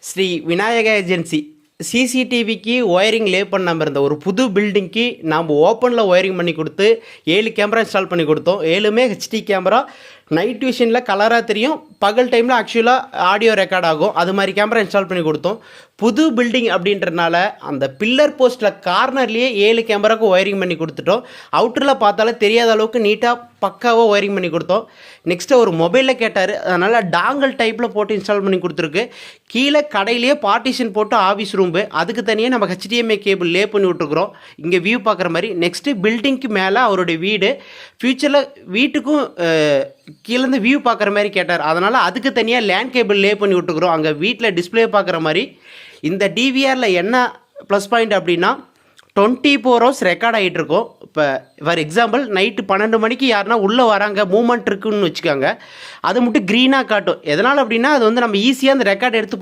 Sri Vinayaka agency சிசிடிவிக்கு wiring லே பண்ணாமல் இருந்த ஒரு புது பில்டிங்க்கு நாம் ஓப்பனில் ஒயரிங் பண்ணி கொடுத்து 7 கேமரா இன்ஸ்டால் பண்ணி கொடுத்தோம். 7மே ஹெச்டி கேமரா. நைட் விஷனில் கலராக தெரியும், பகல் டைமில் ஆக்சுவலாக ஆடியோ ரெக்கார்ட் ஆகும். அது மாதிரி கேமரா இன்ஸ்டால் பண்ணி கொடுத்தோம். புது பில்டிங் அப்படின்றனால அந்த பில்லர் போஸ்ட்டில் கார்னர்லேயே 7 கேமராவுக்கு ஒயரிங் பண்ணி கொடுத்துட்டோம். அவுட்டரில் பார்த்தாலே தெரியாத அளவுக்கு நீட்டாக பக்காவாக ஒயரிங் பண்ணி கொடுத்தோம். நெக்ஸ்ட்டு ஒரு மொபைலில் கேட்டார், அதனால் டாங்கல் டைப்பில் போட்டு இன்ஸ்டால் பண்ணி கொடுத்துருக்கு. கீழே கடையிலேயே பார்ட்டிஷன் போட்டு ஆஃபீஸ் ரூம்பு, அதுக்கு தனியாக நம்ம HDMI கேபிள் லே பண்ணி விட்ருக்குறோம். இங்கே வியூ பார்க்குற மாதிரி. நெக்ஸ்ட்டு பில்டிங்க்கு மேலே அவருடைய வீடு. ஃப்யூச்சரில் வீட்டுக்கும் கீழேருந்து வியூ பார்க்குற மாதிரி கேட்டார், அதனால் அதுக்கு தனியாக லேண்ட் கேபிள் லே பண்ணி விட்டுக்கிறோம். அங்கே வீட்டில் டிஸ்பிளே பார்க்குற மாதிரி. இந்த டிவிஆரில் என்ன ப்ளஸ் பாயிண்ட் அப்படின்னா 24 ஹவர்ஸ் ரெக்கார்ட் ஆகிட்டு இருக்கும். இப்போ ஃபார் எக்ஸாம்பிள் நைட்டு 12 மணிக்கு யாருன்னா உள்ளே வராங்க, மூமெண்ட் இருக்குன்னு வச்சுக்கோங்க, அது மட்டும் க்ரீனாக காட்டும். எதனால் அப்படின்னா அது வந்து நம்ம ஈஸியாக அந்த ரெக்கார்ட் எடுத்து